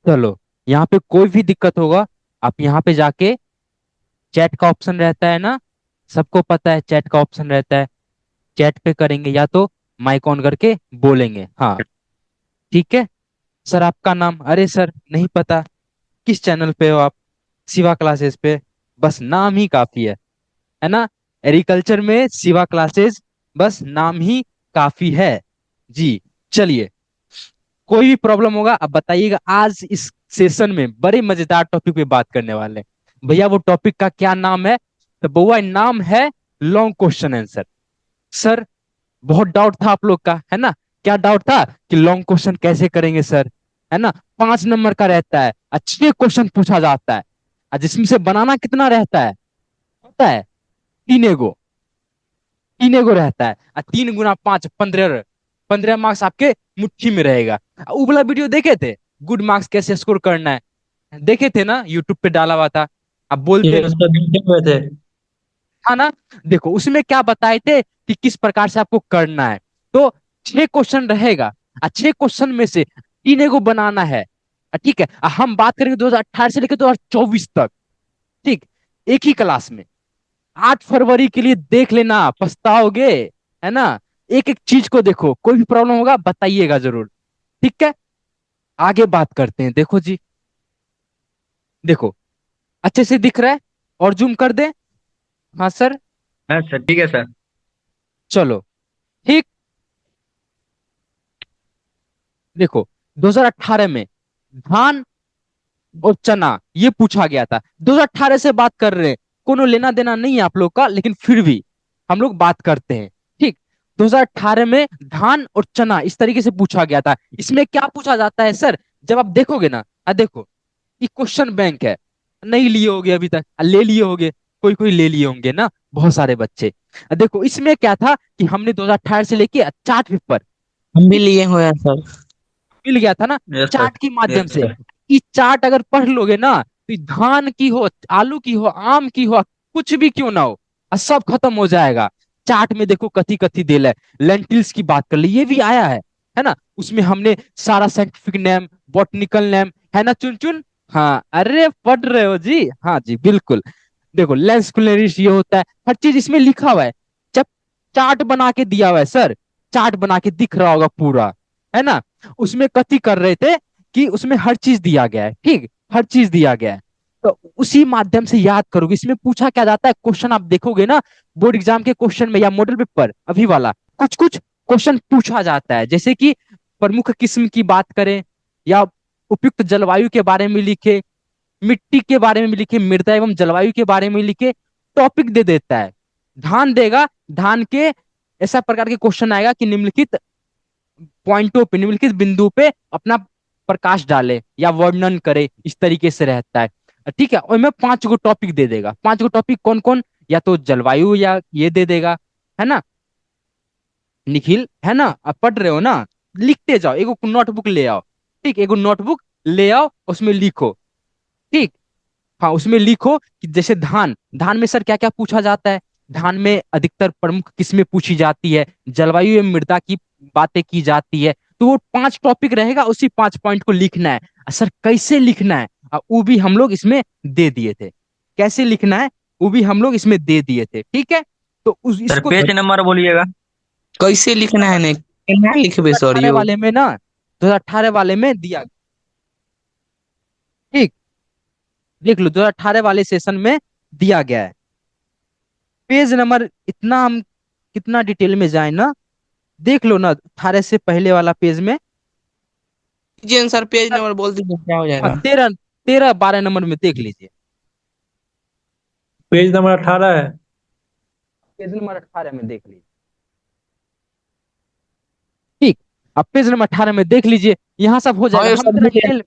चलो, यहाँ पे कोई भी दिक्कत होगा, आप यहाँ पे जाके चैट का ऑप्शन रहता है ना, सबको पता है चैट का ऑप्शन रहता है, चैट पे करेंगे या तो माइक ऑन करके बोलेंगे। हाँ, ठीक है। सर आपका नाम? अरे सर नहीं पता। किस चैनल पे हो आप? शिवा क्लासेस पे। बस नाम ही काफी है ना? एग्रीकल्चर में शिवा क्लासेस, बस नाम ही काफी है। जी। चलिए, कोई भी प्रॉब्लम होगा अब बताइएगा। आज इस सेशन में बड़े मजेदार टॉपिक पे बात करने वाले हैं भैया। वो टॉपिक का क्या नाम है? तो बउआ नाम है लॉन्ग क्वेश्चन आंसर। सर, बहुत डाउट था आप लोग का, है ना? क्या डाउट था कि लॉन्ग क्वेश्चन कैसे करेंगे सर, है ना? 5 नंबर का रहता है, अच्छे क्वेश्चन पूछा जाता है, और जिसमें से बनाना कितना रहता है पता है? 3 एगो, 3 एगो रहता है, और 3 गुना 5 15। 15 मार्क्स आपके मुट्ठी में रहेगा। वो वाला वीडियो देखे थे, गुड मार्क्स कैसे स्कोर करना है? देखे थे ना, यूट्यूब पे डाला हुआ था। अब बोलते ये उसका देखे हुए थे। था ना। देखो उसमें क्या बताए थे कि किस प्रकार से आपको करना है। तो 6 क्वेश्चन रहेगा, और 6 क्वेश्चन में से 3 एगो बनाना है। ठीक है, हम बात करेंगे 2018 से लेकर 2024 तक। ठीक, एक ही क्लास में। 8 फरवरी के लिए देख लेना, पछताओगे, है ना? एक एक चीज को देखो, कोई भी प्रॉब्लम होगा बताइएगा जरूर। ठीक है, आगे बात करते हैं। देखो जी, देखो अच्छे से दिख रहा है? और जूम कर दे? हाँ सर। हाँ सर, ठीक है सर। चलो, ठीक। देखो, 2018 में धान और चना ये पूछा गया था। 2018 से बात कर रहे हैं, कोनो लेना देना नहीं है आप लोग का, लेकिन फिर भी हम लोग बात करते हैं। ठीक, 2018 में धान और चना इस तरीके से पूछा गया था। इसमें क्या पूछा जाता है सर? जब आप देखोगे ना, देखो ये क्वेश्चन बैंक है। नहीं लिए होगे अभी तक, ले लिए होगे, कोई कोई ले लिए होंगे ना, बहुत सारे बच्चे। देखो इसमें क्या था कि हमने 2018 से लेके चार्ट पेपर, हम भी ठीक, लिए हुए हैं सर। मिल गया था ना, यस सर। चार्ट के माध्यम यस से। सर। ये चार्ट अगर पढ़ लोगे ना, तो ये धान की हो, आलू की हो, आम की हो, कुछ भी क्यों ना हो, सब खत्म हो जाएगा। चार्ट में देखो कथी कथी दिल है। लेंटिल्स की बात कर ली, ये भी आया है ना? उसमें हमने सारा साइंटिफिक नेम, बॉटनिकल नेम, है ना चुन चुन? हाँ, अरे पढ़ रहे हो जी, हाँ जी बिल्कुल। देखो लेंस क्लेरिस ये होता है, हर चीज इसमें लिखा हुआ है। जब चार्ट बना के दिया हुआ है सर, चार्ट बना के दिख रहा होगा पूरा, है ना? उसमें कथी कर रहे थे कि उसमें हर चीज दिया गया है, ठीक, हर चीज दिया गया है। तो उसी माध्यम से याद करोगे। इसमें पूछा क्या जाता है क्वेश्चन, आप देखोगे ना बोर्ड एग्जाम के क्वेश्चन में या मॉडल पेपर अभी वाला, कुछ कुछ क्वेश्चन पूछा जाता है, जैसे कि प्रमुख किस्म की बात करें, या उपयुक्त जलवायु के बारे में लिखे, मिट्टी के बारे में लिखे, मृदा एवं जलवायु के बारे में लिखे, टॉपिक दे देता है। धान देगा, धान के ऐसा प्रकार के क्वेश्चन आएगा कि निम्नलिखित पॉइंटों पे, निम्नलिखित बिंदु पे अपना प्रकाश डाले या वर्णन करे, इस तरीके से रहता है। ठीक है, और मैं 5 गो टॉपिक दे देगा। 5 गो टॉपिक कौन कौन? या तो जलवायु, या ये दे देगा, है ना निखिल, है ना? आप पढ़ रहे हो ना, लिखते जाओ, एगो नोटबुक ले आओ। ठीक, एगो नोटबुक ले आओ, उसमें लिखो। ठीक, हाँ उसमें लिखो कि जैसे धान, धान में सर क्या क्या पूछा जाता है, धान में अधिकतर प्रमुख किस्में पूछी जाती है, जलवायु एवं मृदा की बातें की जाती है। तो वो 5 टॉपिक रहेगा, उसी 5 पॉइंट को लिखना है। सर कैसे लिखना है, वो भी हम लोग इसमें दे दिए थे। कैसे लिखना है वो भी हम लोग इसमें दे दिए थे। ठीक है, तो सर इसको पेज नंबर बोलिएगा। पेज कैसे लिखना है? नंबर नहीं केना लिखबे सर 2018 यो? वाले में ना, 2018 वाले में दिया। ठीक, देख लो 2018 वाले सेशन में दिया गया है पेज नंबर। इतना हम कितना डिटेल में जाए ना, देख लो ना 18 से पहले वाला पेज में। जी सर, पेज नंबर बोल दीजिए क्या हो हाँ, जाएगा। 13 13 12 नंबर में देख लीजिए। पेज नंबर 18 है। पेज नंबर 18 में देख लीजिए। ठीक, अब पेज नंबर 18 में देख लीजिए, यहाँ सब हो हाँ जाएगा। ये हम इतना सबमिट है। डिटेल,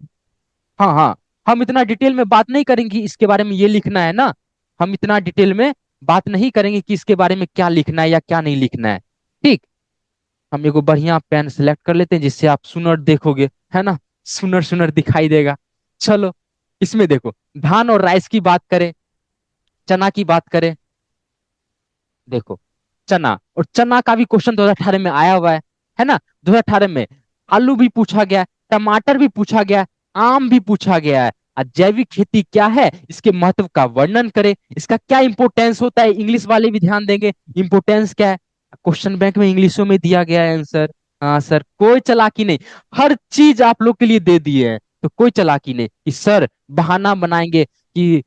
हाँ हाँ, हम इतना डिटेल में बात नहीं करेंगे कि इसके बारे में ये लिखना है ना। हम इतना डिटेल में बात नहीं करेंगे कि इसके बारे में क्या लिखना है या क्या नहीं लिखना है। ठीक, हम एगो बढ़िया पेन सेलेक्ट कर लेते हैं जिससे आप सुनर देखोगे, है ना? सुनर सुनर दिखाई देगा। चलो, इसमें देखो, धान और राइस की बात करें, चना की बात करें। देखो, चना और चना का भी क्वेश्चन 2018 में आया हुआ है ना? 2018 में आलू भी पूछा गया, टमाटर भी पूछा गया, आम भी पूछा गया है। जैविक खेती क्या है, इसके महत्व का वर्णन करें, इसका क्या इंपोर्टेंस होता है, इंग्लिश वाले भी ध्यान देंगे इंपोर्टेंस क्या है। क्वेश्चन बैंक में इंग्लिशों में दिया गया है आंसर। हाँ सर, कोई चालाकी नहीं, हर चीज आप लोग के लिए दे दी है, तो कोई चालाकी नहीं कि सर बहाना बनाएंगे कि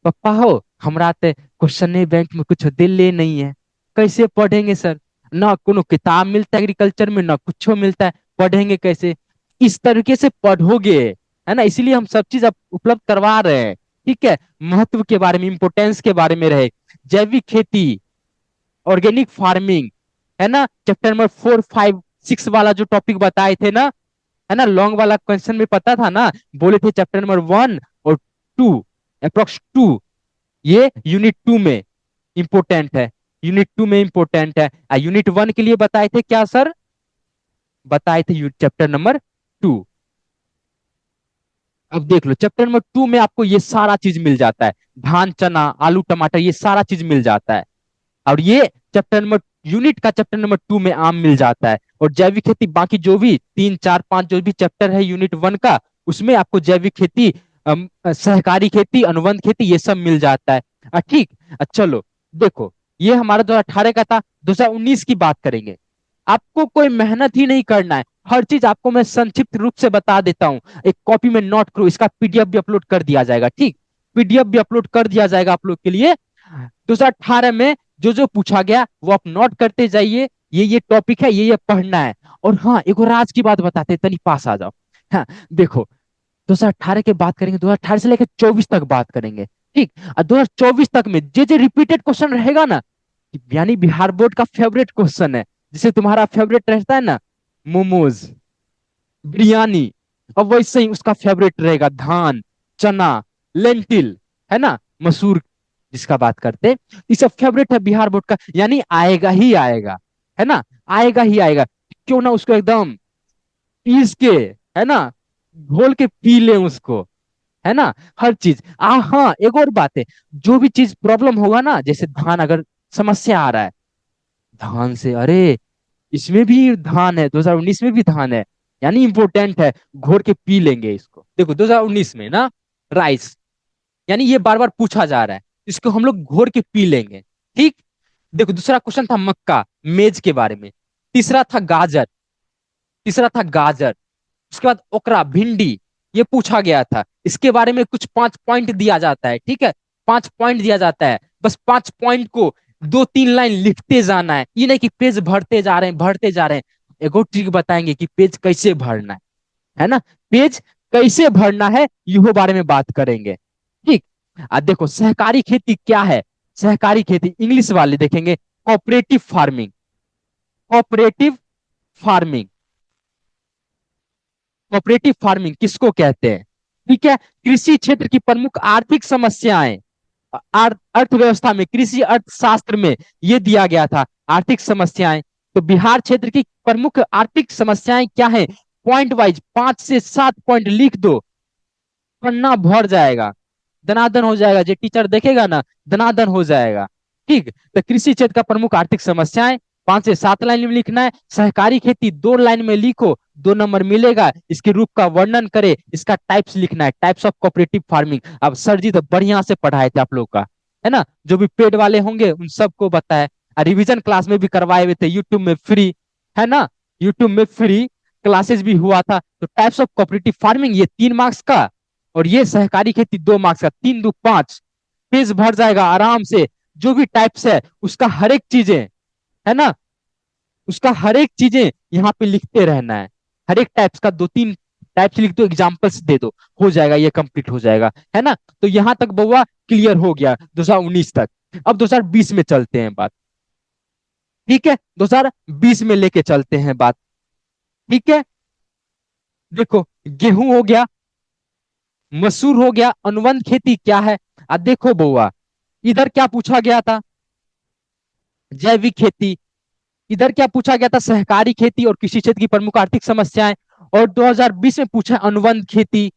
पप्पा हो हमरा ते क्वेश्चन बैंक में कुछ दिल नहीं है, कैसे पढ़ेंगे सर, ना कोनो किताब मिलता है एग्रीकल्चर में, ना कुछ मिलता है, पढ़ेंगे कैसे। इस तरीके से पढ़ोगे, है ना, इसीलिए हम सब चीज अब उपलब्ध करवा रहे हैं। ठीक है, महत्व के बारे में, इंपोर्टेंस के बारे में रहे, जैविक खेती, ऑर्गेनिक फार्मिंग, है ना, चैप्टर नंबर 4, 5, 6 वाला जो टॉपिक बताए थे ना, है ना, लॉन्ग वाला क्वेश्चन में पता था ना, बोले थे चैप्टर नंबर 1 और 2, अप्रोक्स 2, ये यूनिट 2 में इंपोर्टेंट है, यूनिट 2 में इंपोर्टेंट है। यूनिट 1 के लिए बताए थे क्या सर, बताए थे चैप्टर नंबर 2। अब देख लो चैप्टर नंबर 2 में आपको ये सारा चीज मिल जाता है, धान चना आलू टमाटर ये सारा चीज मिल जाता है। और ये चैप्टर नंबर यूनिट का चैप्टर नंबर 2 में आम मिल जाता है। और जैविक खेती बाकी जो भी 3, 4, 5 जो भी चैप्टर है यूनिट 1 का, उसमें आपको जैविक खेती, सहकारी खेती, अनुबंध खेती ये सब मिल जाता है। ठीक। चलो देखो, ये हमारा 2018 का था, 2019 की बात करेंगे। आपको कोई मेहनत ही नहीं करना है, हर चीज आपको मैं संक्षिप्त रूप से बता देता हूँ, एक कॉपी में नोट करो, इसका पीडीएफ भी अपलोड कर दिया जाएगा। ठीक, पीडीएफ भी अपलोड कर दिया जाएगा आप लोग के लिए। 2018 में जो जो पूछा गया वो आप नोट करते जाइए, ये टॉपिक है, ये पढ़ना है। और हाँ, एक और राज की बात बताते हैं, तनी पास आ जाओ। हाँ देखो, 2018 के बात करेंगे, 2018 से लेकर 24 तक बात करेंगे। ठीक, और 2024 तक में जे रिपीटेड क्वेश्चन रहेगा ना, यानी बिहार बोर्ड का फेवरेट क्वेश्चन है, जिसे तुम्हारा फेवरेट रहता है ना, मोमोज, बिरयानी, अब वैसे ही उसका फेवरेट रहेगा धान, चना, लेंटिल, है ना, मसूर, जिसका बात करते हैं, ये सब फेवरेट है बिहार बोर्ड का, यानी आएगा ही आएगा, है ना, आएगा ही आएगा। क्यों ना उसको एकदम पीस के, है ना, घोल के पी ले उसको, है ना, हर चीज। हाँ एक और बात है, जो भी चीज प्रॉब्लम होगा ना, जैसे धान अगर समस्या आ रहा है, धान से, अरे इसमें भी धान है, 2019 में भी धान है, यानी इंपोर्टेंट है, घोर के पी लेंगे इसको। देखो 2019 में ना, राइस, यानी ये बार बार पूछा जा रहा है, इसको हम लोग घोर के पी लेंगे। ठीक, देखो दूसरा क्वेश्चन था मक्का, मेज के बारे में। तीसरा था गाजर, तीसरा था गाजर। उसके बाद ओकरा, भिंडी, ये पूछा गया था, इसके बारे में कुछ 5 पॉइंट दिया जाता है। ठीक है, 5 पॉइंट दिया जाता है, बस 5 पॉइंट को 2, 3 लाइन लिखते जाना है, ये नहीं कि पेज भरते जा रहे हैं भरते जा रहे हैं। एक और ट्रिक बताएंगे कि पेज कैसे भरना है ना, पेज कैसे भरना है, यहो बारे में बात करेंगे। ठीक, देखो सहकारी खेती क्या है, सहकारी खेती इंग्लिश वाले देखेंगे, cooperative farming, cooperative farming, cooperative farming किसको कहते हैं। ठीक है, कृषि क्षेत्र की प्रमुख आर्थिक समस्याएं, अर्थव्यवस्था में, कृषि अर्थशास्त्र में ये दिया गया था, आर्थिक समस्याएं। तो बिहार क्षेत्र की प्रमुख आर्थिक समस्याएं क्या है, पॉइंट वाइज 5 से 7 पॉइंट लिख दो, पन्ना भर जाएगा, दनादन हो जाएगा, जो टीचर देखेगा ना दनादन हो जाएगा। ठीक, तो कृषि क्षेत्र का प्रमुख आर्थिक समस्याएं 5 से 7 लाइन में लिखना है। सहकारी खेती 2 लाइन में लिखो, 2 नंबर मिलेगा। इसके रूप का वर्णन करे, इसका टाइप्स लिखना है, टाइप्स ऑफ कोऑपरेटिव फार्मिंग। अब सर जी तो बढ़िया से पढ़ाए थे आप लोग का, है ना, जो भी पेड वाले होंगे उन सबको बताए, रिवीजन क्लास में भी करवाए हुए थे, यूट्यूब में फ्री, है ना, यूट्यूब में फ्री क्लासेस भी हुआ था। तो टाइप्स ऑफ कोऑपरेटिव फार्मिंग ये 3 मार्क्स का, और ये सहकारी खेती 2 मार्क्स का, 3 2 5, पेज भर जाएगा आराम से। जो भी टाइप्स है उसका हर एक चीजें, है ना, उसका हर एक चीजें यहाँ पे लिखते रहना है, हर एक टाइप्स का 2 3 टाइप्स लिख दो, एग्जाम्पल्स दे दो, हो जाएगा, ये कंप्लीट हो जाएगा, है ना। तो यहाँ तक बउआ क्लियर हो गया 2019 तक। अब 2020 में चलते हैं बात। ठीक है, 2020 में लेके चलते हैं बात। ठीक है, देखो गेहूं हो गया, मसूर हो गया, अनुबंध खेती क्या है। देखो बउआ, इधर क्या पूछा गया था, जैविक खेती, इधर क्या पूछा गया था, सहकारी खेती और कृषि क्षेत्र की प्रमुख आर्थिक समस्याएं। और 2020 में पूछा अनुबंध खेती,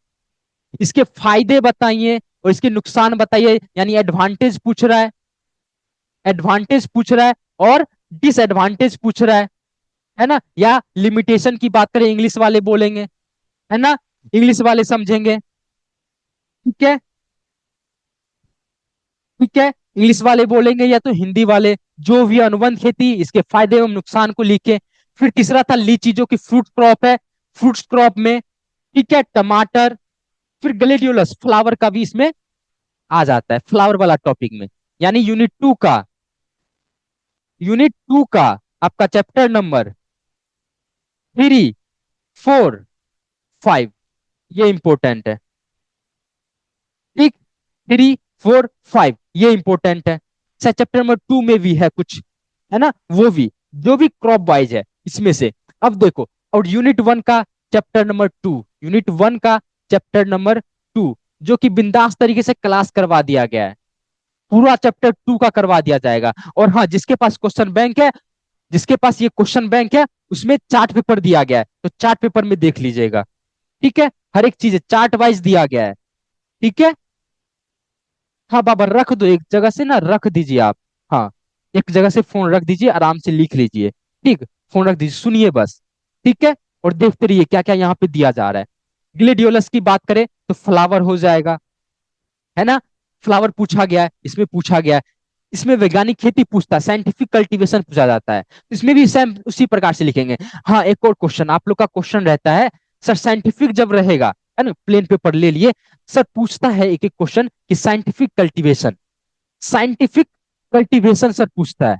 इसके फायदे बताइए और इसके नुकसान बताइए, यानी एडवांटेज पूछ रहा है, एडवांटेज पूछ रहा है और डिसएडवांटेज पूछ रहा है ना, या लिमिटेशन की बात करें इंग्लिश वाले बोलेंगे, है ना, इंग्लिश वाले समझेंगे, ठीक है, ठीक है। इंग्लिश वाले बोलेंगे या तो हिंदी वाले, जो भी अनुबंध खेती इसके फायदे एवं नुकसान को लिखे। फिर तीसरा था लीची जो कि फ्रूट क्रॉप है, फ्रूट क्रॉप में, ठीक है, टमाटर। फिर ग्लेडियोलस फ्लावर का भी इसमें आ जाता है, फ्लावर वाला टॉपिक में। यानी यूनिट 2 का आपका चैप्टर नंबर 3, 4, 5 ये इंपॉर्टेंट है, ठीक। 3, 4, 5 ये इंपॉर्टेंट है। चैप्टर नंबर 2 में भी है कुछ, है ना, वो भी, जो भी क्रॉप वाइज है इसमें से। अब देखो, और यूनिट 1 का जो कि बिंदास तरीके से क्लास करवा दिया गया है, पूरा चैप्टर 2 का करवा दिया जाएगा। और हाँ, जिसके पास क्वेश्चन बैंक है, जिसके पास ये क्वेश्चन बैंक है, उसमें चार्ट पेपर दिया गया है, तो चार्ट पेपर में देख लीजिएगा, ठीक है। हर एक चीज चार्ट वाइज दिया गया है, ठीक है। हाँ बाबा, रख दो एक जगह से ना, रख दीजिए आप। हाँ, एक जगह से फोन रख दीजिए, आराम से लिख लीजिए, ठीक। फोन रख दीजिए, सुनिए बस, ठीक है। और देखते रहिए क्या क्या यहाँ पे दिया जा रहा है। ग्लेडियोलस की बात करें तो फ्लावर हो जाएगा, है ना। फ्लावर पूछा गया है, इसमें पूछा गया है। इसमें वैज्ञानिक खेती पूछता है, साइंटिफिक कल्टीवेशन पूछा जाता है, तो इसमें भी सेम उसी प्रकार से लिखेंगे। हाँ, एक और क्वेश्चन आप लोग का क्वेश्चन रहता है, सर साइंटिफिक जब रहेगा, है ना, प्लेन पेपर ले लिए, सर पूछता है एक एक क्वेश्चन कि साइंटिफिक कल्टीवेशन सर पूछता है।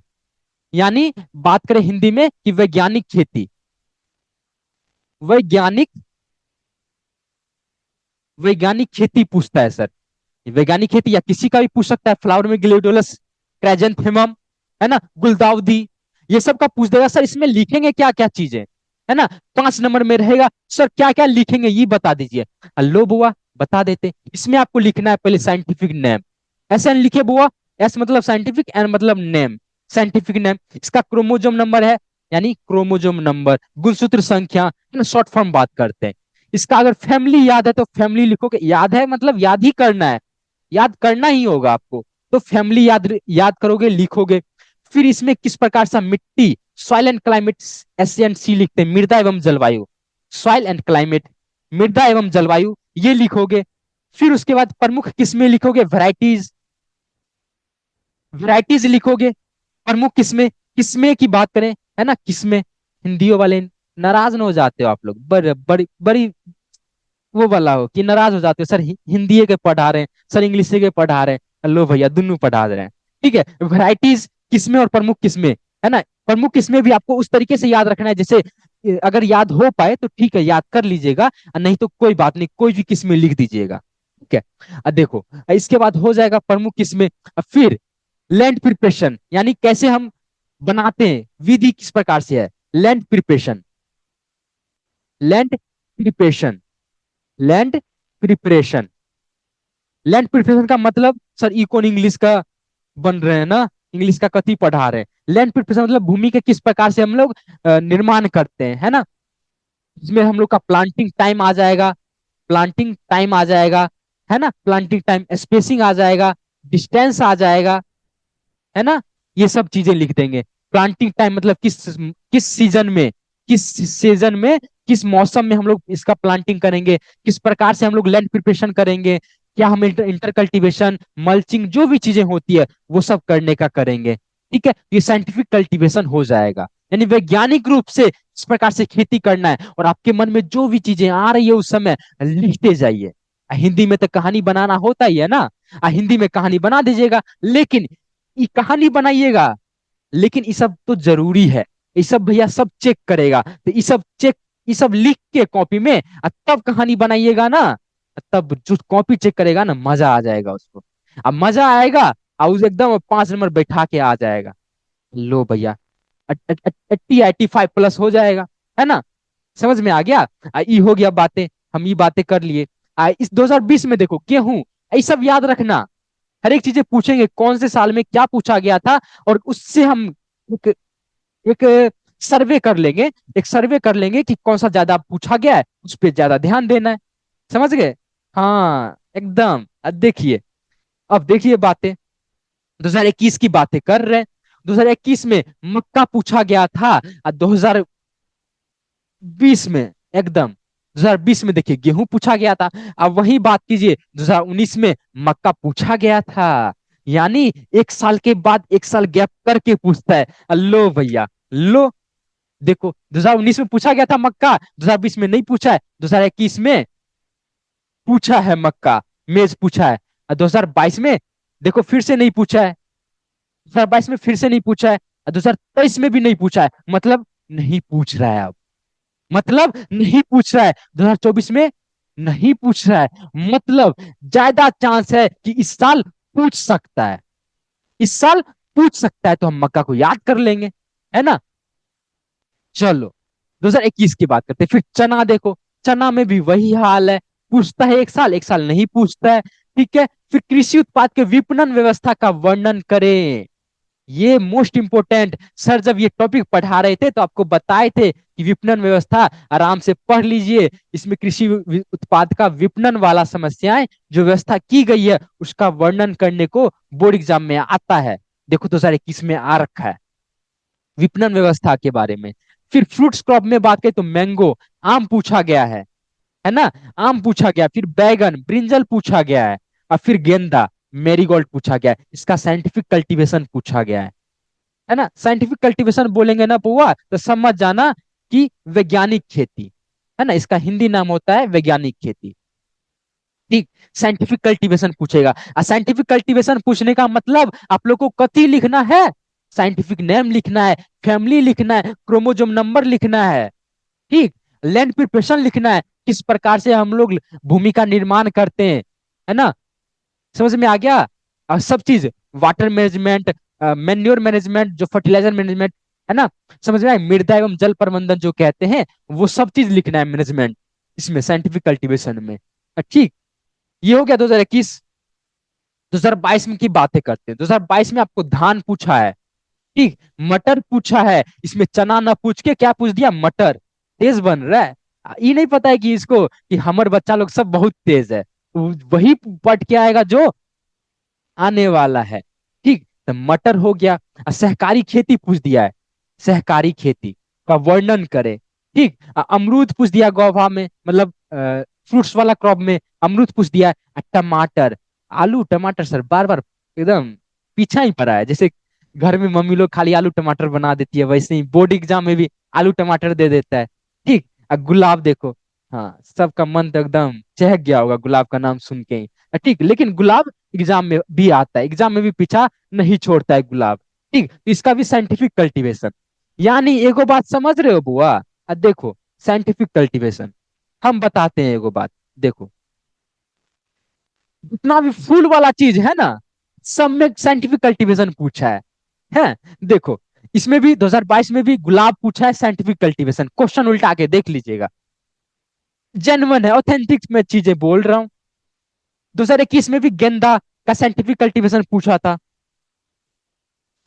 यानी बात करें हिंदी में कि वैज्ञानिक खेती, वैज्ञानिक वैज्ञानिक खेती पूछता है सर। वैज्ञानिक खेती या किसी का भी पूछ सकता है, फ्लावर में ग्लेडोलस, क्राइजेंथेमम, है ना, गुलदाउदी, ये सब का पूछ देगा। सर इसमें लिखेंगे क्या क्या चीजें, है ना, 5 नंबर में रहेगा, सर क्या क्या लिखेंगे ये बता दीजिए। लो बुआ, बता देते। इसमें आपको लिखना है पहले साइंटिफिक नेम, ऐसे लिखे बुआ, एस मतलब साइंटिफिक, एन मतलब नेम, साइंटिफिक नेम। इसका क्रोमोजोम नंबर है, यानी क्रोमोजोम नंबर, गुणसूत्र संख्या, है ना, शॉर्ट फॉर्म बात करते हैं। इसका अगर फैमिली याद है तो फैमिली लिखोगे, याद है मतलब याद ही करना है, याद करना ही होगा आपको, तो फैमिली याद याद करोगे, लिखोगे। फिर इसमें किस प्रकार सा मिट्टी, सॉइल एंड क्लाइमेट, SNC लिखते हैं, मृदा एवं जलवायु, सॉइल एंड क्लाइमेट, मृदा एवं जलवायु, ये लिखोगे। फिर उसके बाद प्रमुख किस्में लिखोगे, वैरायटीज, वैरायटीज लिखोगे। प्रमुख किस्में, किस्में की बात करें, है ना, किस्में, हिंदियों वाले नाराज न हो जाते हो आप लोग, बड़ी बड़ी बड़ी वो वाला हो कि नाराज हो जाते हो, सर हिंदी के पढ़ा रहे हैं, सर इंग्लिश के पढ़ा रहे हैं, लो भैया दोनों पढ़ा रहे हैं, ठीक है। वैरायटीज किस्में और प्रमुख किस्में, है ना। प्रमुख किस्में भी आपको उस तरीके से याद रखना है, जैसे अगर याद हो पाए तो ठीक है, याद कर लीजिएगा, नहीं तो कोई बात नहीं, कोई भी किस्में लिख दीजिएगा, ठीक है। देखो, इसके बाद हो जाएगा प्रमुख किस्में। फिर लैंड प्रिपरेशन, यानी कैसे हम बनाते हैं, विधि किस प्रकार से है, land preparation, land preparation, land preparation. Land preparation का मतलब सर इकोन इंग्लिश का बन रहे हैं ना, इंग्लिश का कथी पढ़ा रहे हैं। लैंड प्रिपरेशन मतलब भूमि के किस प्रकार से हम लोग निर्माण करते हैं, है ना। इसमें हम लोग का प्लांटिंग टाइम आ जाएगा, प्लांटिंग टाइम आ जाएगा, है ना, प्लांटिंग टाइम, स्पेसिंग आ जाएगा, डिस्टेंस आ जाएगा, है ना, ये सब चीजें लिख देंगे। प्लांटिंग टाइम मतलब किस किस सीजन में, किस सीजन में, किस मौसम में हम लोग इसका प्लांटिंग करेंगे, किस प्रकार से हम लोग लैंड प्रिपरेशन करेंगे, क्या हम इंटर कल्टीवेशन, मल्चिंग, जो भी चीजें होती है वो सब करने का करेंगे, ठीक है। ये साइंटिफिक कल्टीवेशन हो जाएगा, यानी वैज्ञानिक रूप से इस प्रकार से खेती करना है। और आपके मन में जो भी चीजें आ रही है उस समय लिखते जाइए। हिंदी में तो कहानी बनाना होता ही है ना, हिंदी में कहानी बना दीजिएगा, लेकिन ये कहानी बनाइएगा, लेकिन ये सब तो जरूरी है, ये सब भैया सब चेक करेगा, तो ये सब चेक, ये सब लिख के कॉपी में, और तब कहानी बनाइएगा ना, तब जो कॉपी चेक करेगा ना, मजा आ जाएगा उसको। अब मजा आएगा, और उस एकदम 5 नंबर बैठा के आ जाएगा। लो भैया, 80 85 प्लस हो जाएगा, है ना। समझ में आ गया। ये हो गया बातें, हम ये बातें कर लिए। इस 2020 में देखो गेहूं, ये सब याद रखना, हर एक चीजें पूछेंगे, कौन से साल में क्या पूछा गया था, और उससे हम एक, एक सर्वे कर लेंगे, एक सर्वे कर लेंगे कि कौन सा ज्यादा पूछा गया है, उस पर ज्यादा ध्यान देना है। समझ गए। हाँ एकदम। अब देखिए, अब देखिए बातें, 2021 की बातें कर रहे हैं। 2021 में मक्का पूछा गया था, और 2020 में एकदम 2020 में देखिए गेहूं पूछा गया था। अब वही बात कीजिए 2019 में मक्का पूछा गया था। यानी एक साल के बाद एक साल गैप करके पूछता है। लो भैया, लो, देखो 2019 में पूछा गया था मक्का, 2020 में नहीं पूछा है, 2021 में पूछा है मक्का, मेज पूछा है। और 2022 में देखो फिर से नहीं पूछा है, 2022 में फिर से नहीं पूछा है, और 2023 में भी नहीं पूछा है, मतलब नहीं पूछ रहा है अब, मतलब नहीं पूछ रहा है। 2024 में नहीं पूछ रहा है, मतलब ज्यादा चांस है कि इस साल पूछ सकता है, इस साल पूछ सकता है, तो हम मक्का को याद कर लेंगे, है ना। चलो 2021 की बात करते हैं। फिर चना देखो, चना में भी वही हाल है, पूछता है एक साल नहीं पूछता है। ठीक है, फिर कृषि उत्पाद के विपणन व्यवस्था का वर्णन करें। ये मोस्ट इंपोर्टेंट, सर जब ये टॉपिक पढ़ा रहे थे तो आपको बताए थे कि विपणन व्यवस्था आराम से पढ़ लीजिए। इसमें कृषि उत्पाद का विपणन वाला समस्याएं जो व्यवस्था की गई है उसका वर्णन करने को बोर्ड एग्जाम में आता है। देखो 2021 में आ रखा है विपणन व्यवस्था के बारे में। फिर फ्रूट्स क्रॉप में बात करें तो मैंगो, आम पूछा गया है ना, आम पूछा गया। फिर बैगन, ब्रिंजल पूछा गया है। और फिर गेंदा, मेरीगोल्ड पूछा गया है। इसका साइंटिफिक कल्टीवेशन पूछा गया है ना। साइंटिफिक कल्टीवेशन बोलेंगे ना पुआ तो समझ जाना कि वैज्ञानिक खेती, है ना, इसका हिंदी नाम होता है वैज्ञानिक खेती। ठीक, साइंटिफिक कल्टीवेशन पूछेगा। और साइंटिफिक कल्टीवेशन पूछने का मतलब आप लोग को कथी लिखना है, साइंटिफिक नेम लिखना है, फैमिली लिखना है, क्रोमोजोम नंबर लिखना है। ठीक, लैंड प्रिपरेशन लिखना है, किस प्रकार से हम लोग भूमि का निर्माण करते हैं, है ना। समझ में आ गया। और सब चीज, वाटर मैनेजमेंट, मैन्योर मैनेजमेंट, जो फर्टिलाइजर मैनेजमेंट, है ना, समझ में आया, मृदा एवं जल प्रबंधन जो कहते हैं वो सब चीज लिखना है मैनेजमेंट इसमें, साइंटिफिक कल्टीवेशन में। ठीक, ये हो गया 2021। 2022 में की बातें करते हैं। 2022 में आपको धान पूछा है, ठीक, मटर पूछा है। इसमें चना ना पूछ के क्या पूछ दिया, मटर। तेज बन रहा है, ये नहीं पता है कि इसको कि हमारे बच्चा लोग सब बहुत तेज है, वही पढ़ के आएगा जो आने वाला है। ठीक, तो मटर हो गया। और सहकारी खेती पूछ दिया है, सहकारी खेती का वर्णन करे। ठीक, अमरूद पूछ दिया गौभा में, मतलब फ्रूट्स वाला क्रॉप में अमरूद पूछ दिया है। टमाटर, आलू टमाटर सर बार बार एकदम पीछा ही पड़ा है, जैसे घर में मम्मी लोग खाली आलू टमाटर बना देती है वैसे ही बोर्ड एग्जाम में भी आलू टमाटर दे देता है। ठीक, गुलाब देखो, हाँ सबका मन तो एकदम चहक गया होगा गुलाब का नाम सुन के ही। ठीक, लेकिन गुलाब एग्जाम में भी आता है, एग्जाम में भी पीछा नहीं छोड़ता है गुलाब। ठीक, तो इसका भी साइंटिफिक कल्टीवेशन। यानी एगो बात समझ रहे हो बुआ, देखो साइंटिफिक कल्टीवेशन हम बताते हैं एगो बात। देखो जितना भी फूल वाला चीज है ना, सब में साइंटिफिक कल्टीवेशन पूछा है। देखो इसमें भी 2022 में भी गुलाब पूछा है, साइंटिफिक कल्टीवेशन क्वेश्चन उल्टा के देख लीजिएगा, जेन्युइन है, ऑथेंटिक में चीजें बोल रहा हूं। 2021 में भी गेंदा का साइंटिफिक कल्टीवेशन पूछा था।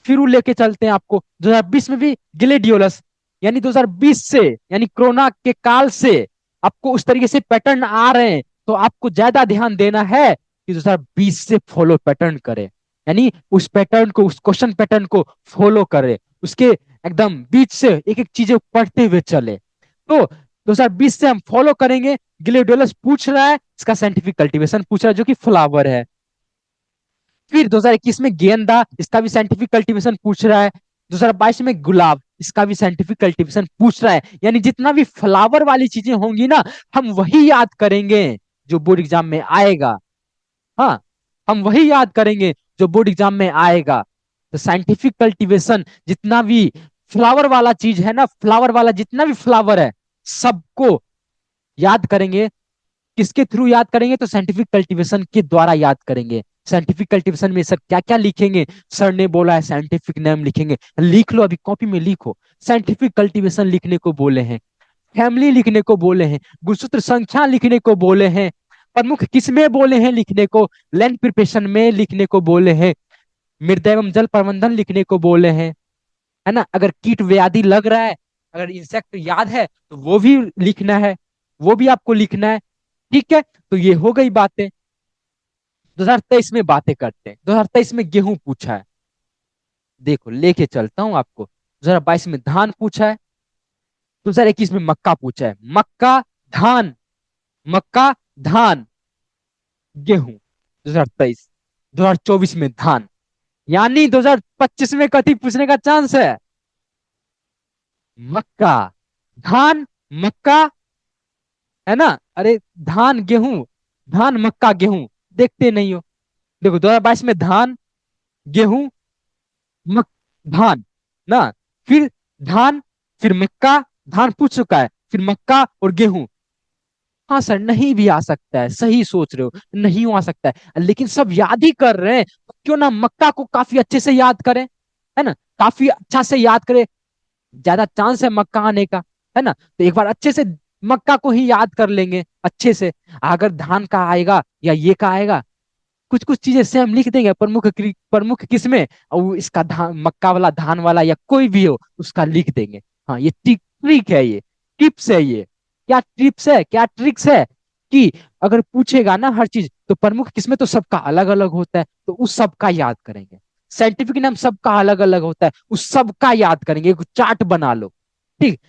फिर वो लेके चलते हैं आपको 2020 में भी ग्लेडियोलस, यानी 2020 से, यानी कोरोना के काल से आपको उस तरीके से पैटर्न आ रहे हैं, तो आपको ज्यादा ध्यान देना है कि 2020 से फॉलो पैटर्न करे, यानी उस पैटर्न को, उस क्वेश्चन पैटर्न को फॉलो करे, उसके एकदम बीच से एक एक चीजें पढ़ते हुए चले। तो 2020 से हम फॉलो करेंगे। ग्लेडियोलस पूछ रहा है, इसका साइंटिफिक कल्टीवेशन पूछ रहा है जो कि फ्लावर है। फिर 2021 में गेंदा, इसका भी साइंटिफिक कल्टीवेशन पूछ रहा है। 2022 में गुलाब, इसका भी साइंटिफिक कल्टीवेशन पूछ रहा है। यानी जितना भी फ्लावर वाली चीजें होंगी ना, हम वही याद करेंगे जो बोर्ड एग्जाम में आएगा। हाँ, हम वही याद करेंगे जो बोर्ड एग्जाम में आएगा। तो साइंटिफिक कल्टीवेशन जितना भी फ्लावर वाला चीज है ना, फ्लावर वाला जितना भी फ्लावर है सबको याद करेंगे। किसके थ्रू याद करेंगे, तो साइंटिफिक कल्टीवेशन के द्वारा याद करेंगे। साइंटिफिक कल्टीवेशन में सर क्या क्या लिखेंगे, सर ने बोला है साइंटिफिक नेम लिखेंगे, लिख लो अभी कॉपी में लिखो। साइंटिफिक कल्टीवेशन लिखने को बोले हैं, फैमिली लिखने को बोले हैं, गुणसूत्र संख्या लिखने को बोले हैं, प्रमुख किसमें बोले हैं लिखने को, लैंड प्रिपरेशन में लिखने को बोले हैं, मृदा एवं जल प्रबंधन लिखने को बोले हैं, है ना। अगर कीट व्याधि लग रहा है, अगर इंसेक्ट याद है तो वो भी लिखना है, वो भी आपको लिखना है। ठीक है, तो ये हो गई बातें। 2023 में बातें करते हैं। 2023 में गेहूं पूछा है, देखो लेके चलता हूं आपको। 2022 में धान पूछा है, 2021 में मक्का पूछा है, मक्का, धान, मक्का, धान, गेहूं। 2023, 2024 में धान, यानी 2025 में कथी पूछने का चांस है? मक्का, धान, मक्का, है ना? अरे धान गेहूं, धान मक्का गेहूं, देखते नहीं हो? देखो 2022 में धान, गेहूं, मक धान ना, फिर धान, फिर मक्का, धान पूछ चुका है, फिर मक्का और गेहूं। हाँ सर, नहीं भी आ सकता है, सही सोच रहे हो, नहीं आ सकता है, लेकिन सब याद ही कर रहे हैं, तो क्यों ना मक्का को काफी अच्छे से याद करें, है ना? काफी अच्छा से याद करें, ज्यादा चांस है मक्का आने का, है ना? तो एक बार अच्छे से मक्का को ही याद कर लेंगे अच्छे से। अगर धान का आएगा या ये का आएगा, कुछ कुछ चीजें सेम लिख देंगे, प्रमुख प्रमुख किसमें, और वो इसका धान, मक्का वाला, धान वाला, या कोई भी हो उसका लिख देंगे। हाँ, ये ट्रिक है, ये टिप्स है, ये क्या टिप्स है, क्या ट्रिक्स है, कि अगर पूछेगा ना हर चीज, तो प्रमुख किसमें तो सबका अलग अलग होता है, तो उस सबका याद करेंगे। साइंटिफिक नाम सबका अलग अलग होता है, उस सबका याद करेंगे, एक चार्ट बना लो। ठीक,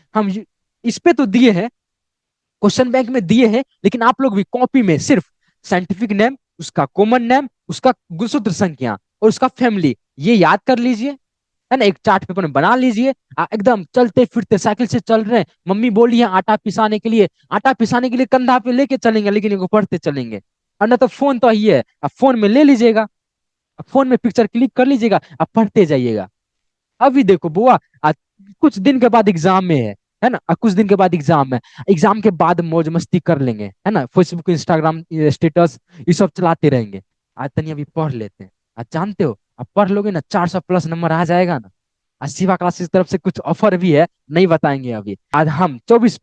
इस पे तो दिए हैं, क्वेश्चन बैंक में दिए हैं, लेकिन आप लोग भी कॉपी में सिर्फ साइंटिफिक नेम, उसका कॉमन नेम, उसका गुणसूत्र संख्या और उसका फैमिली, ये याद कर लीजिए, है ना? एक चार्ट पेपर में बना लीजिए। एकदम चलते फिरते साइकिल से चल रहे हैं, मम्मी बोली है आटा पिसाने के लिए, आटा पिसाने के लिए कंधा पे लेके चलेंगे, लेकिन इनको पढ़ते चलेंगे। और ना तो फोन तो ही है, अब फोन में ले लीजिएगा, अब फोन में पिक्चर क्लिक कर लीजिएगा, अब पढ़ते जाइएगा। अभी देखो बुआ, आज कुछ दिन के बाद एग्जाम में है ना? कुछ दिन के बाद एग्जाम है, एग्जाम के बाद मौज मस्ती कर लेंगे, है ना? फेसबुक, इंस्टाग्राम, स्टेटस, ये सब चलाते रहेंगे। आज तनी अभी पढ़ लेते हैं। आज जानते हो, अब पढ़ लोगे ना, 400+ नंबर आ जाएगा ना। आज शिवा क्लासेस की तरफ से कुछ ऑफर भी है, नहीं बताएंगे अभी। आज हम 24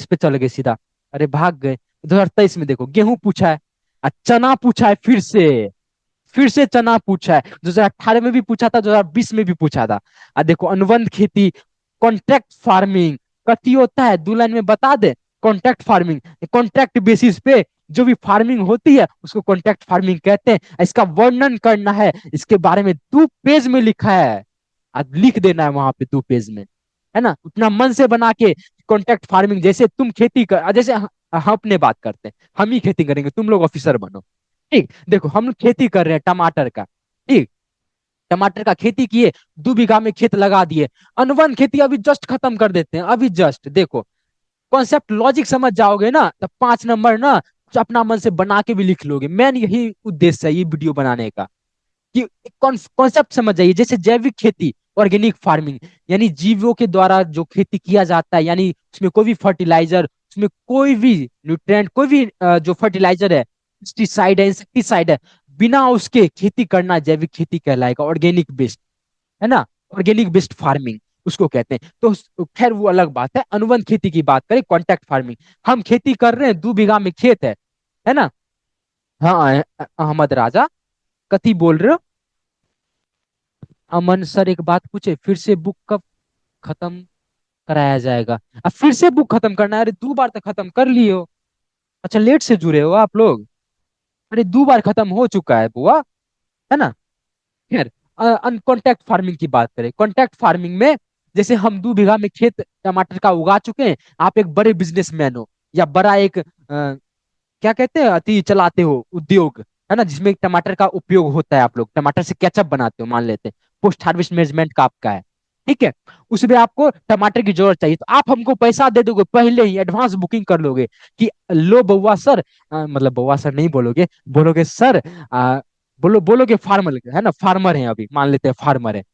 पे चल गए सीधा, अरे भाग गए। 2023 में देखो, गेहूं पूछा है, चना पूछा है, फिर से चना पूछा है, 2018 में भी पूछा था, 2020 में भी पूछा था। देखो, अनुबंध खेती, कॉन्ट्रैक्ट फार्मिंग, कथी होता है, 2 लाइन में बता दे। कॉन्ट्रैक्ट फार्मिंग, कॉन्ट्रैक्ट बेसिस पे जो भी फार्मिंग होती है उसको कॉन्ट्रैक्ट फार्मिंग कहते हैं। इसका वर्णन करना है, इसके बारे में 2 पेज में लिखा है, आज लिख देना है वहां पे 2 पेज में, है ना? उतना मन से बना के। कॉन्ट्रैक्ट फार्मिंग, जैसे तुम खेती कर, जैसे हम अपने बात करते हैं, हम ही खेती करेंगे, तुम लोग ऑफिसर बनो। ठीक, देखो हम लोग खेती कर रहे हैं टमाटर का, ठीक, टमाटर का खेती किए, 2 बीघा में खेत लगा दिए। अनुबंध खेती अभी जस्ट खत्म कर देते हैं, अभी जस्ट देखो, कॉन्सेप्ट लॉजिक समझ जाओगे ना, तब 5 नंबर ना कुछ अपना मन से बना के भी लिख लोगे। मेन यही उद्देश्य है ये वीडियो बनाने का, कि कॉन्सेप्ट समझ जाइए। जैसे जैविक खेती, ऑर्गेनिक फार्मिंग, यानी जीवों के द्वारा जो खेती किया जाता है, यानी उसमें कोई भी फर्टिलाइजर, उसमें कोई भी न्यूट्रिएंट, कोई भी जो फर्टिलाइजर है, पेस्टिसाइड है, इंसेक्टिसाइड है, बिना उसके खेती करना जैविक खेती कहलाएगा, ऑर्गेनिक बेस्ड, है ना? ऑर्गेनिक बेस्ड फार्मिंग उसको कहते हैं। तो खैर वो अलग बात है, अनुबंध खेती की बात करें, कॉन्ट्रैक्ट फार्मिंग। हम खेती कर रहे हैं, 2 बीघा में खेत है ना? हाँ, अहमद राजा, कथी बोल रहे हो? अमन सर एक बात पूछे, फिर से बुक कब खत्म कराया जाएगा? अब फिर से बुक खत्म करना है? अरे 2 बार तो खत्म कर लिए हो। अच्छा, लेट से जुड़े हो आप लोग? अरे 2 बार खत्म हो चुका है बुआ, है ना? खैर, कॉन्ट्रैक्ट फार्मिंग की बात करें, कॉन्ट्रैक्ट फार्मिंग में जैसे हम 2 बीघा में खेत टमाटर का उगा चुके हैं, आप एक बड़े बिजनेसमैन हो, या बड़ा एक क्या कहते हैं, अति चलाते हो उद्योग, है ना, जिसमें टमाटर का उपयोग होता है, आप लोग टमाटर से केचप बनाते हो, मान लेते हैं, पोस्ट हार्वेस्ट मैनेजमेंट का आपका है, ठीक है? उसमें आपको टमाटर की जरूरत चाहिए, तो आप हमको पैसा दे दोगे, पहले ही एडवांस बुकिंग कर लोगे, कि लो बउआ सर, मतलब बउआ सर नहीं बोलोगे, बोलोगे सर, बोलोगे फार्मर, है ना? फार्मर है, अभी मान लेते हैं फार्मर है,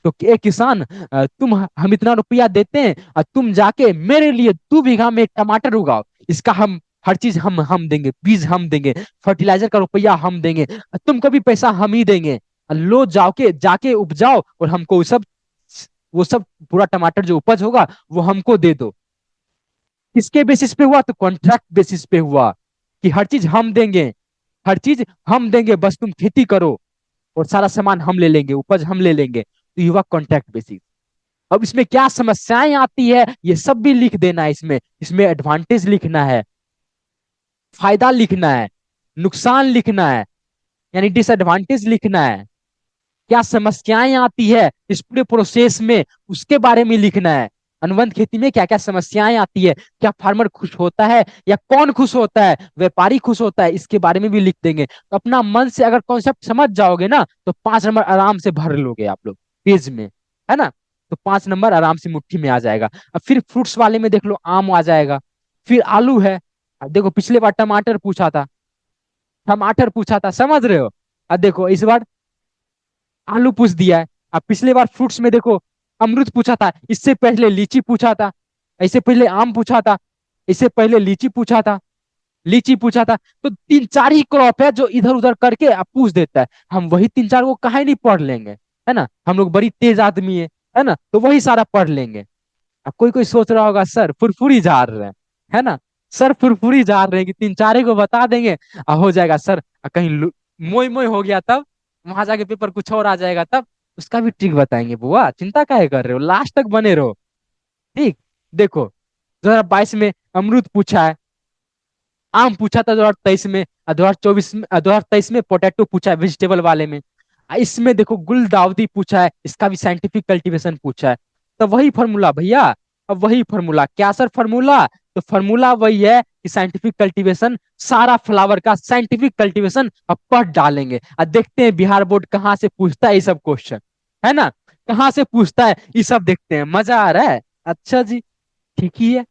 तो ए किसान, तुम, हम इतना रुपया देते हैं, और तुम जाके मेरे लिए 2 बीघा में टमाटर उगाओ, इसका हम हर चीज हम देंगे, बीज हम देंगे, फर्टिलाइजर का रुपया हम देंगे, तुमको भी पैसा हम ही देंगे, लो जाके जाके उपजाओ, और हमको वो सब पूरा टमाटर जो उपज होगा वो हमको दे दो। किसके बेसिस पे हुआ? तो कॉन्ट्रैक्ट बेसिस पे हुआ, कि हर चीज हम देंगे, हर चीज हम देंगे, बस तुम खेती करो, और सारा सामान हम ले लेंगे, उपज हम ले लेंगे, तो ये हुआ कॉन्ट्रैक्ट बेसिस। अब इसमें क्या समस्याएं आती है, ये सब भी लिख देना है इसमें, इसमें एडवांटेज लिखना है, फायदा लिखना है, नुकसान लिखना है, यानी डिसएडवांटेज लिखना है, क्या समस्याएं आती है इस पूरे प्रोसेस में, उसके बारे में लिखना है, अनुबंध खेती में क्या क्या समस्याएं आती है, क्या फार्मर खुश होता है या कौन खुश होता है, व्यापारी खुश होता है, इसके बारे में भी लिख देंगे। तो अपना मन से अगर कॉन्सेप्ट समझ जाओगे ना तो 5 नंबर आराम से भर लोगे आप लोग पेज में, है ना। तो 5 नंबर आराम से मुट्ठी में आ जाएगा। अब फिर फ्रूट्स वाले में देख लो, आम आ जाएगा, फिर आलू है। अब देखो पिछले बार टमाटर पूछा था, टमाटर पूछा था, समझ रहे हो। अब देखो इस बार आलू पूछ दिया है। अब पिछले बार फ्रूट्स में देखो अमरूद पूछा था, इससे पहले लीची पूछा था, इससे पहले आम पूछा था, इससे पहले लीची पूछा था, लीची पूछा था। तो 3 4 ही क्रॉप है जो इधर उधर करके अब पूछ देता है। हम वही 3 4 को काहे नहीं पढ़ लेंगे, है ना। हम लोग बड़ी तेज आदमी है ना, तो वही सारा पढ़ लेंगे। अब कोई कोई सोच रहा होगा सर फुरफुरी झाड़ रहे हैं, है ना। सर फुरफुरी झाड़ रहे हैं कि 3 4 को बता देंगे हो जाएगा सर। कहीं मोई मोई हो गया तब, वहां जाके पेपर कुछ और आ जाएगा तब, उसका भी ट्रिक बताएंगे। बुआ चिंता काहे कर रहे हो, लास्ट तक बने रहो। ठीक। देखो 2022 में अमरूद पूछा है, आम पूछा था 2023 में, 2024 में, 2023 में पोटैटो पूछा है वेजिटेबल वाले में। इसमें देखो गुलदाउदी पूछा है, इसका भी साइंटिफिक कल्टीवेशन पूछा है। तो वही फॉर्मूला भैया, अब वही फॉर्मूला क्या सर फॉर्मूला, तो फॉर्मूला वही है कि साइंटिफिक कल्टीवेशन, सारा फ्लावर का साइंटिफिक कल्टीवेशन अब पढ़ डालेंगे। अब देखते हैं बिहार बोर्ड कहाँ से पूछता है ये सब क्वेश्चन, है ना, कहाँ से पूछता है ये सब, देखते हैं। मजा आ रहा है, अच्छा जी, ठीक ही है।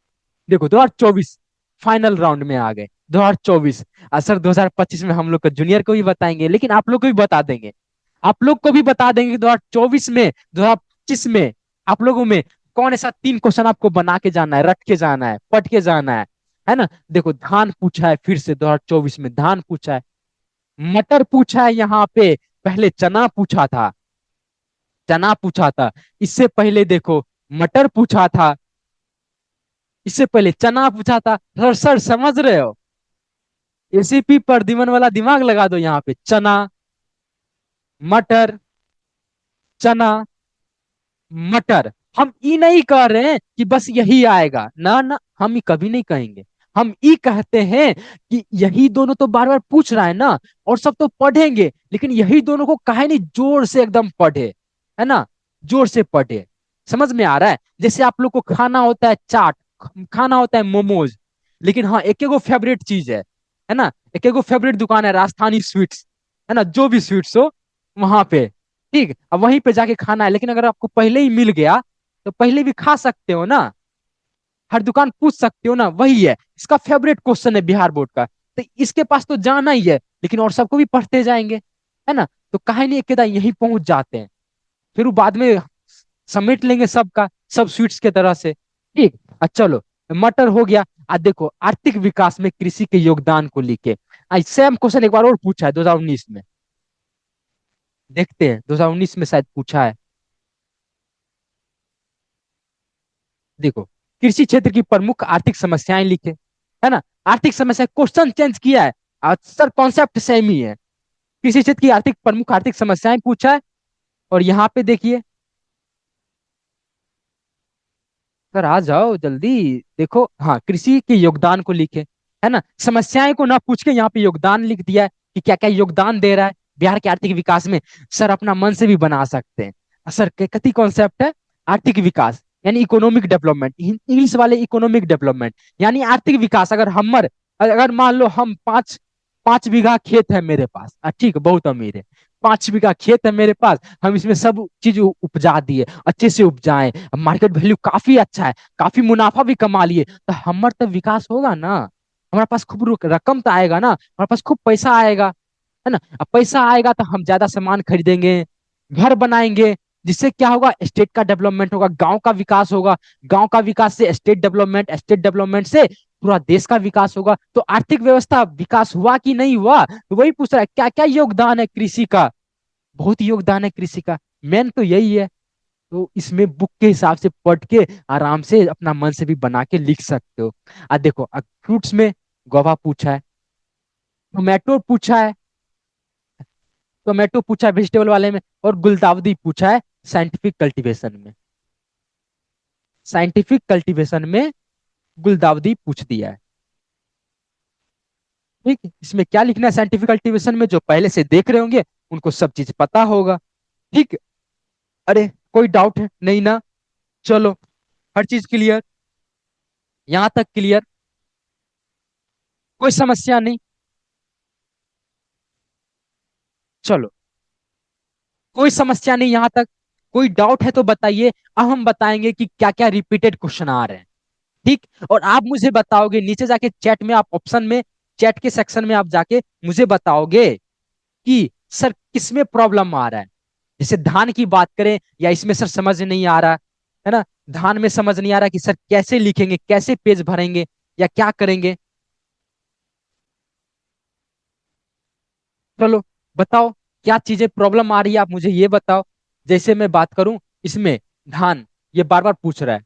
देखो 2024 फाइनल राउंड में आ गए, 2024। सर 2025 में हम लोग को जूनियर को भी बताएंगे, लेकिन आप लोग को भी बता देंगे, आप लोग को भी बता देंगे कि 2024 में, 2025 में आप लोगों में कौन ऐसा 3 क्वेश्चन आपको बना के जाना है, रट के जाना है, पढ़ के जाना है ना। देखो धान पूछा है, फिर से 2024 में धान पूछा है, मटर पूछा है यहाँ पे, पहले चना पूछा था, चना पूछा था, इससे पहले देखो मटर पूछा था, इससे पहले चना पूछा था। सर समझ रहे हो, एसीपी प्रद्युमन वाला दिमाग लगा दो यहाँ पे, चना, मटर, चना, मटर। हम ये नहीं कह रहे हैं कि बस यही आएगा, ना ना, हम ये कभी नहीं कहेंगे। हम ये कहते हैं कि यही दोनों तो बार बार पूछ रहा है ना, और सब तो पढ़ेंगे, लेकिन यही दोनों को काहे नहीं जोर से एकदम पढ़े, है ना, जोर से पढ़े। समझ में आ रहा है। जैसे आप लोग को खाना होता है चाट, खाना होता है मोमोज, लेकिन हाँ एक एगो फेवरेट चीज है ना, एक एगो फेवरेट दुकान है राजस्थानी स्वीट्स, है ना, जो भी स्वीट्स हो वहां पे। ठीक, अब वहीं पे जाके खाना है, लेकिन अगर आपको पहले ही मिल गया तो पहले भी खा सकते हो ना, हर दुकान पूछ सकते हो ना। वही है, इसका फेवरेट क्वेश्चन है बिहार बोर्ड का। तो इसके पास तो जाना ही है, लेकिन और सबको भी पढ़ते जाएंगे, है ना। तो काहे नहीं एक यहीं पहुंच जाते हैं, फिर वो बाद में समेट लेंगे सबका, सब स्वीट्स के तरह से। ठीक। चलो मटर हो गया। आज देखो आर्थिक विकास में कृषि के योगदान को लेके आज सेम क्वेश्चन एक बार और पूछा है 2019 में, देखते हैं 2019 में शायद पूछा है। देखो कृषि क्षेत्र की प्रमुख आर्थिक समस्याएं लिखे, है ना, आर्थिक समस्या, क्वेश्चन चेंज किया है, सर कॉन्सेप्ट सेम ही है। कृषि क्षेत्र की आर्थिक प्रमुख आर्थिक समस्याएं पूछा है, और यहाँ पे देखिए, सर आ जाओ जल्दी, देखो हाँ कृषि के योगदान को लिखे, है ना, समस्याएं को ना पूछ के यहाँ पे योगदान लिख दिया है कि क्या क्या योगदान दे रहा है बिहार के आर्थिक विकास में। सर अपना मन से भी बना सकते हैं। सर कति कॉन्सेप्ट है, आर्थिक विकास यानी इकोनॉमिक डेवलपमेंट, इंग्लिश वाले इकोनॉमिक डेवलपमेंट यानी आर्थिक विकास। अगर मान लो हम 5 5 बीघा खेत है मेरे पास, ठीक बहुत अमीर है, 5 बीघा खेत है मेरे पास, हम इसमें सब चीज उपजा दिए, अच्छे से उपजाएं, मार्केट वैल्यू काफी अच्छा है, काफी मुनाफा भी कमा लिए, तो हमारा तो विकास होगा ना, हमारे पास खूब रकम तो आएगा ना, हमारे पास खूब पैसा आएगा, है ना। अब पैसा आएगा तो हम ज्यादा सामान खरीदेंगे, घर बनाएंगे, जिससे क्या होगा, स्टेट का डेवलपमेंट होगा, गांव का विकास होगा, गांव का विकास से स्टेट डेवलपमेंट, स्टेट डेवलपमेंट से पूरा देश का विकास होगा। तो आर्थिक व्यवस्था विकास हुआ कि नहीं हुआ, तो वही पूछ रहा है क्या क्या योगदान है कृषि का। बहुत योगदान है कृषि का, मेन तो यही है। तो इसमें बुक के हिसाब से पढ़ के आराम से अपना मन से भी बना के लिख सकते हो। देखो फ्रूट्स में गोवा पूछा है, टोमेटो पूछा है, टोमेटो पूछा है वेजिटेबल वाले में, और गुलदाउदी पूछा है साइंटिफिक कल्टीवेशन में, साइंटिफिक कल्टीवेशन में गुलदाउदी पूछ दिया है। ठीक, इसमें क्या लिखना है साइंटिफिक कल्टीवेशन में, जो पहले से देख रहे होंगे उनको सब चीज पता होगा। ठीक। अरे कोई डाउट है नहीं ना, चलो हर चीज क्लियर, यहां तक क्लियर, कोई समस्या नहीं। चलो, कोई समस्या नहीं यहां तक। कोई डाउट है तो बताइए, अब हम बताएंगे कि क्या क्या रिपीटेड क्वेश्चन आ रहे हैं। ठीक, और आप मुझे बताओगे नीचे जाके चैट में, आप ऑप्शन में, चैट के सेक्शन में आप जाके मुझे बताओगे कि सर किसमें प्रॉब्लम आ रहा है। जैसे धान की बात करें, या इसमें सर समझ नहीं आ रहा है ना, धान में समझ नहीं आ रहा कि सर कैसे लिखेंगे, कैसे पेज भरेंगे, या क्या करेंगे। चलो बताओ, क्या चीजें प्रॉब्लम आ रही है, आप मुझे ये बताओ। जैसे मैं बात करूं इसमें, धान ये बार बार पूछ रहा है,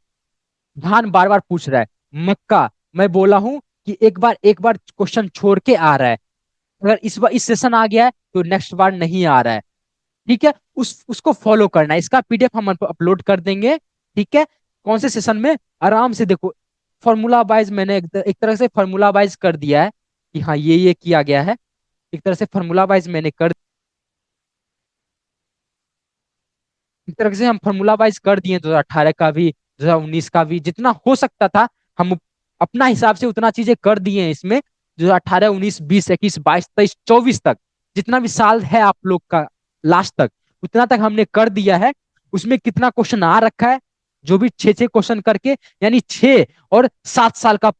धान बार बार पूछ रहा है। मक्का, मैं बोला हूं कि एक बार क्वेश्चन छोड़ के आ रहा है, अगर इस बार इस सेशन आ गया है तो नेक्स्ट बार नहीं आ रहा है। ठीक है, उसको फॉलो करना है, इसका पीडीएफ हम अपलोड कर देंगे। ठीक है, कौन से सेशन में, आराम से देखो, फॉर्मूला वाइज मैंने एक तरह से फॉर्मूला वाइज कर दिया है कि हाँ ये किया गया है। एक तरह से फॉर्मूला वाइज मैंने कर, एक तरह से हम फॉर्मूला वाइज कर दिए 2018 का भी, 2019 का भी, जितना हो सकता था हम अपना हिसाब से उतना चीजें कर दिए हैं इसमें। 2018, 19, 20, 21, 22, 23, 24 तक, जितना भी साल है आप लोग का लास्ट तक, उतना तक हमने कर दिया है। उसमें कितना क्वेश्चन आ रखा है, जो भी छह छह क्वेश्चन करके, यानी 6 और 7 साल का।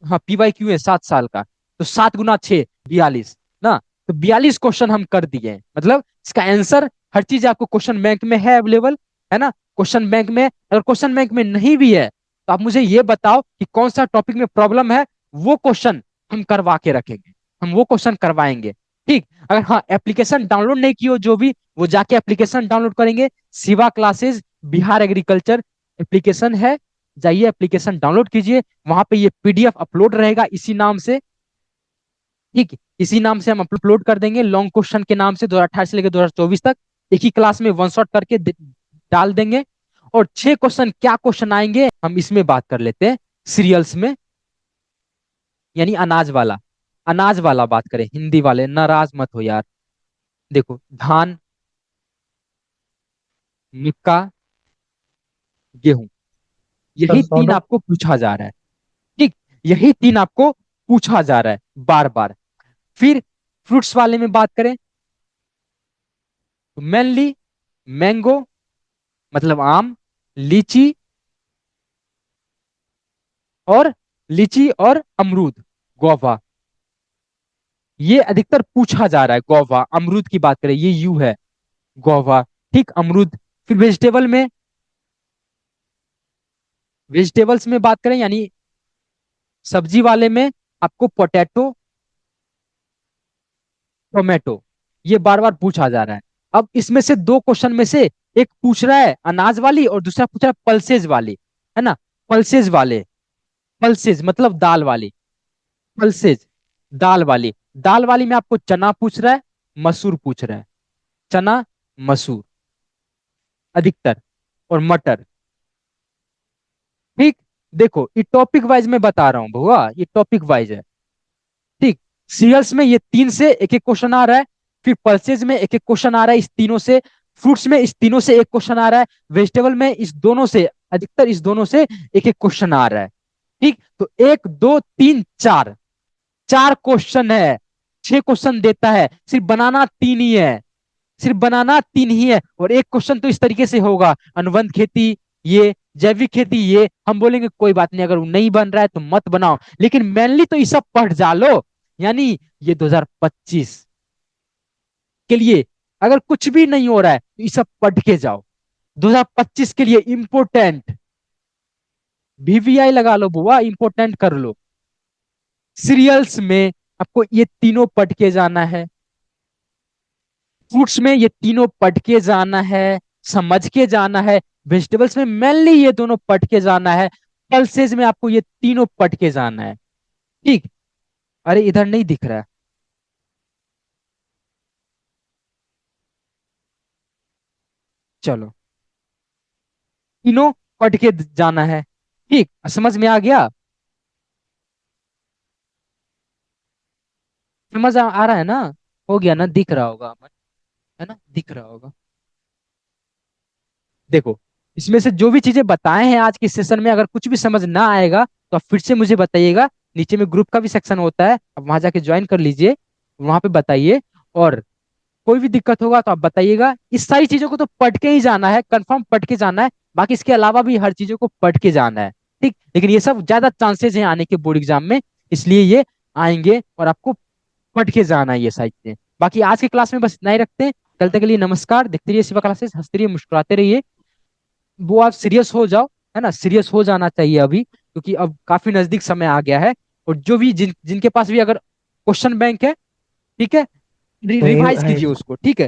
हाँ, पीवाईक्यू है 7 साल का, तो 7 गुना 6, 42 ना। तो 42 क्वेश्चन हम कर दिए हैं, मतलब इसका आंसर हर चीज आपको क्वेश्चन बैंक में है अवेलेबल, है ना। क्वेश्चन बैंक में, अगर क्वेश्चन बैंक में नहीं भी है तो आप मुझे ये बताओ कि कौन सा टॉपिक में प्रॉब्लम है, वो क्वेश्चन हम करवा के रखेंगे, हम वो क्वेश्चन करवाएंगे। ठीक, अगर हाँ एप्लीकेशन डाउनलोड नहीं की हो जो भी, वो जाके एप्लीकेशन डाउनलोड करेंगे, Shiva classes Bihar agriculture application है, जाइए एप्लीकेशन डाउनलोड कीजिए, वहां पे ये पीडीएफ अपलोड रहेगा इसी नाम से। ठीक, इसी नाम से हम अपलोड कर देंगे, लॉन्ग क्वेश्चन के नाम से 2018 से लेकर 2024 तक, एक ही क्लास में वन शॉट करके डाल देंगे। और 6 क्वेश्चन, क्या क्वेश्चन आएंगे हम इसमें बात कर लेते हैं, सीरियल्स में, यानी अनाज वाला, अनाज वाला बात करें, हिंदी वाले नाराज मत हो यार। देखो, धान, मक्का, गेहूं, सर यही तीन सॉर्ट ऑफ। आपको पूछा जा रहा है। ठीक, यही तीन आपको पूछा जा रहा है बार बार। फिर फ्रूट्स वाले में बात करें तो मेनली मैंगो, मतलब आम, लीची, और लीची और अमरूद, गोवा, ये अधिकतर पूछा जा रहा है। गोवा, अमरूद की बात करें, ये यू है, गोवा। ठीक, अमरूद। फिर वेजिटेबल में, वेजिटेबल्स में बात करें, यानी सब्जी वाले में आपको पोटैटो, टोमेटो, ये बार बार पूछा जा रहा है। अब इसमें से दो क्वेश्चन में से एक पूछ रहा है अनाज वाली, और दूसरा पूछ रहा है पल्सेज वाली, है ना। पल्सेज वाले, पल्सेज मतलब दाल वाली, पल्सेज, दाल वाली, दाल वाली में आपको चना पूछ रहा है, मसूर पूछ रहा है, चना, मसूर अधिकतर, और मटर। ठीक, देखो ये टॉपिक वाइज मैं बता रहा हूँ भुआ, ये टॉपिक वाइज है। ठीक, सीरियल्स में ये तीन से एक एक क्वेश्चन आ रहा है, फिर पल्सेज में एक एक क्वेश्चन आ रहा है इस तीनों से, फ्रूट्स में इस तीनों से एक क्वेश्चन आ रहा है, वेजिटेबल में इस दोनों से, अधिकतर इस दोनों से एक एक क्वेश्चन आ रहा है। ठीक, तो 1, 2, 3, 4, 4 क्वेश्चन है, 6 क्वेश्चन देता है, सिर्फ बनाना तीन ही है, सिर्फ बनाना तीन ही है। और एक क्वेश्चन तो इस तरीके से होगा, अनुबंध खेती ये, जैविक खेती ये, हम बोलेंगे कोई बात नहीं, अगर वो नहीं बन रहा है तो मत बनाओ, लेकिन मेनली तो ये सब पढ़ जालो। यानी ये 2025 के लिए अगर कुछ भी नहीं हो रहा है तो ये सब पढ़ के जाओ, 2025 के लिए इंपोर्टेंट, वीवीआई लगा लो बुआ, इंपोर्टेंट कर लो। सीरियल्स में आपको ये तीनों पढ़ के जाना है, फ्रूट्स में ये तीनों पढ़ के जाना है, समझ के जाना है, वेजिटेबल्स में मेनली ये दोनों पढ़ के जाना है, पल्सेज में आपको ये तीनों पढ़ के जाना है। ठीक, अरे इधर नहीं दिख रहा है, चलो, तीनों पढ़ के जाना है। ठीक, समझ में आ गया, समझ आ रहा है ना, हो गया ना, दिख रहा होगा, है ना, दिख रहा होगा। देखो, इसमें से जो भी चीजें बताए हैं आज के सेशन में, अगर कुछ भी समझ ना आएगा तो आप फिर से मुझे बताइएगा। नीचे में ग्रुप का भी सेक्शन होता है, आप वहां जाके ज्वाइन कर लीजिए, वहां पे बताइए। और कोई भी दिक्कत होगा तो आप बताइएगा। इस सारी चीजों को तो पढ़ के ही जाना है, कंफर्म पढ़ के जाना है। बाकी इसके अलावा भी हर चीजों को पढ़ के जाना है, ठीक। लेकिन ये सब ज्यादा चांसेस हैं आने के बोर्ड एग्जाम में, इसलिए ये आएंगे और आपको पढ़ के जाना है ये सारी चीजें। बाकी आज के क्लास में बस इतना ही रखते हैं। कल तक के लिए नमस्कार। देखते रहिए शिवा क्लासेस, हंसते रहिए, मुस्कुराते रहिए। वो आप सीरियस हो जाओ, है ना, सीरियस हो जाना चाहिए अभी, क्योंकि अब काफी नजदीक समय आ गया है। और जो भी जिनके पास भी अगर क्वेश्चन बैंक है, ठीक है, नहीं रिवाइज भाई, कीजिए उसको, ठीक है।